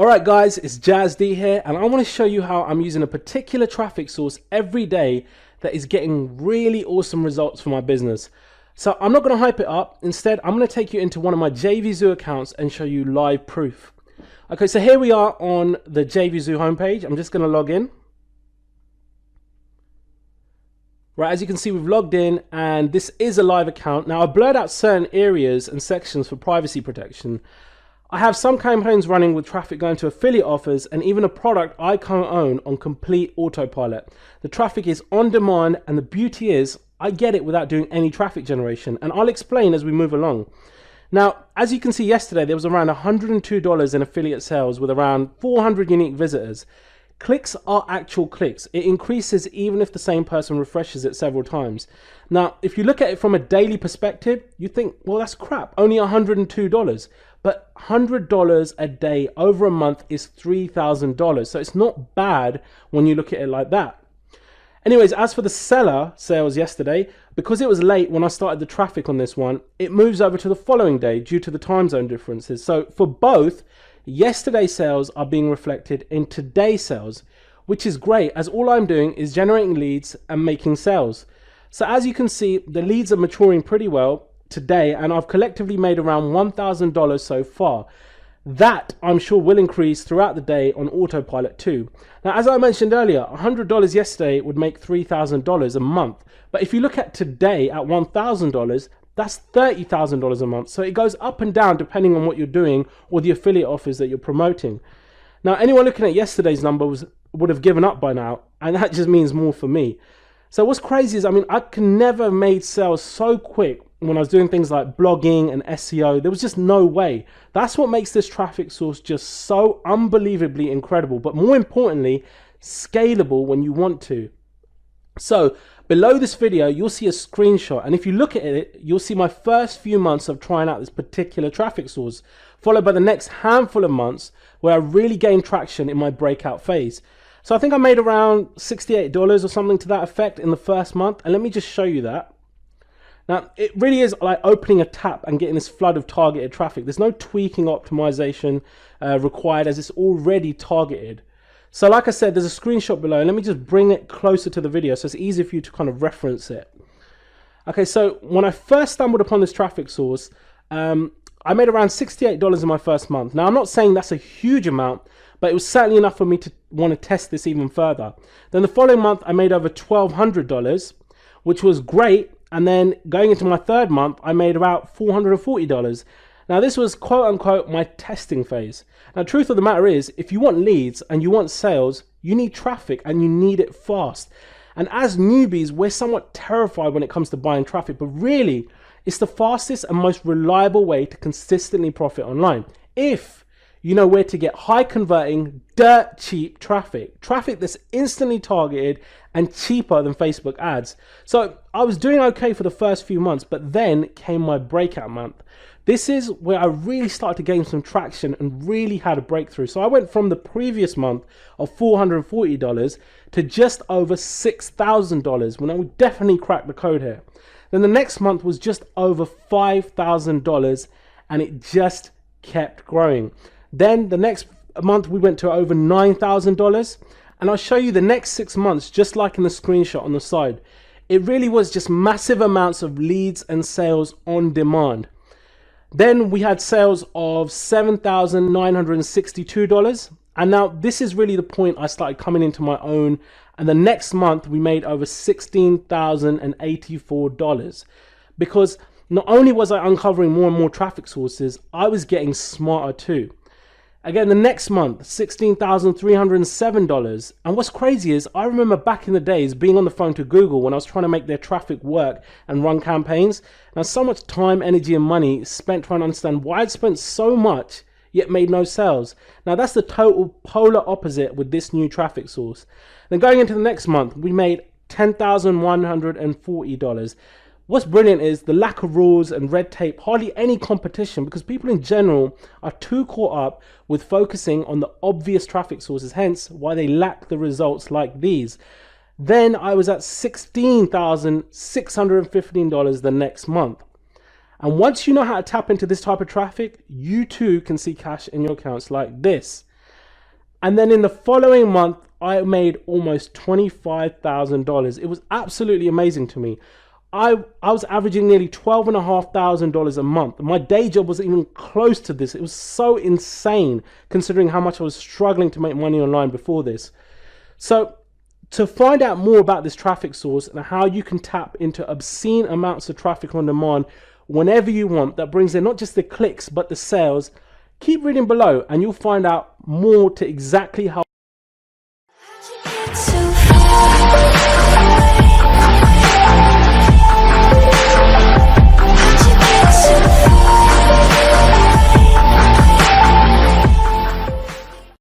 Alright guys, it's Jazz D here, and I want to show you how I'm using a particular traffic source every day that is getting really awesome results for my business. So I'm not going to hype it up. Instead, I'm going to take you into one of my JVZoo accounts and show you live proof. Okay, so here we are on the JVZoo homepage. I'm just going to log in. Right, as you can see, we've logged in and this is a live account. Now, I've blurred out certain areas and sections for privacy protection. I have some campaigns running with traffic going to affiliate offers and even a product I co-own on complete autopilot. The traffic is on demand, and the beauty is I get it without doing any traffic generation, and I'll explain as we move along. Now, as you can see, yesterday there was around $102 in affiliate sales with around 400 unique visitors. Clicks are actual clicks. It increases even if the same person refreshes it several times. Now, if you look at it from a daily perspective, you think, well, that's crap, only $102. But $100 a day over a month is $3,000. So it's not bad when you look at it like that. Anyways, as for the seller sales yesterday, because it was late when I started the traffic on this one, it moves over to the following day due to the time zone differences. So for both, yesterday's sales are being reflected in today's sales, which is great as all I'm doing is generating leads and making sales. So as you can see, the leads are maturing pretty well today, and I've collectively made around $1,000 so far. That I'm sure will increase throughout the day on autopilot too. Now, as I mentioned earlier, $100 yesterday would make $3,000 a month. But if you look at today at $1,000, that's $30,000 a month. So it goes up and down depending on what you're doing or the affiliate offers that you're promoting. Now, anyone looking at yesterday's numbers would have given up by now, and that just means more for me. So what's crazy is, I can never have made sales so quick when I was doing things like blogging and SEO. There was just no way. That's what makes this traffic source just so unbelievably incredible, but more importantly, scalable when you want to. So below this video, you'll see a screenshot, and if you look at it, you'll see my first few months of trying out this particular traffic source, followed by the next handful of months where I really gained traction in my breakout phase. So I think I made around $68 or something to that effect in the first month, and let me just show you that. Now, it really is like opening a tap and getting this flood of targeted traffic. There's no tweaking optimization required, as it's already targeted. So like I said, there's a screenshot below. Let me just bring it closer to the video so it's easier for you to kind of reference it. Okay, so when I first stumbled upon this traffic source, I made around $68 in my first month. Now, I'm not saying that's a huge amount, but it was certainly enough for me to want to test this even further. Then the following month, I made over $1,200, which was great. And then going into my third month, I made about $440. Now, this was quote unquote my testing phase. Now, truth of the matter is, if you want leads and you want sales, you need traffic and you need it fast. And as newbies, we're somewhat terrified when it comes to buying traffic, but really, it's the fastest and most reliable way to consistently profit online. If you know where to get high converting, dirt cheap traffic that's instantly targeted and cheaper than Facebook ads. So I was doing okay for the first few months, but then came my breakout month. This is where I really started to gain some traction and really had a breakthrough. So I went from the previous month of $440 to just over $6,000, when I would definitely crack the code here. Then the next month was just over $5,000, and it just kept growing. Then the next month we went to over $9,000, and I'll show you the next 6 months, just like in the screenshot on the side. It really was just massive amounts of leads and sales on demand. Then we had sales of $7,962, and now this is really the point I started coming into my own. And the next month we made over $16,084, because not only was I uncovering more and more traffic sources, I was getting smarter too. Again, the next month, $16,307. And what's crazy is, I remember back in the days being on the phone to Google when I was trying to make their traffic work and run campaigns. Now, so much time, energy, and money spent trying to understand why I'd spent so much yet made no sales. Now, that's the total polar opposite with this new traffic source. Then going into the next month, we made $10,140. What's brilliant is the lack of rules and red tape, hardly any competition, because people in general are too caught up with focusing on the obvious traffic sources, hence why they lack the results like these. Then I was at $16,615 the next month. And once you know how to tap into this type of traffic, you too can see cash in your accounts like this. And then in the following month, I made almost $25,000. It was absolutely amazing to me. I was averaging nearly $12,500 a month. My day job wasn't even close to this. It was so insane considering how much I was struggling to make money online before this. So to find out more about this traffic source and how you can tap into obscene amounts of traffic on demand whenever you want, that brings in not just the clicks but the sales, keep reading below and you'll find out more to exactly how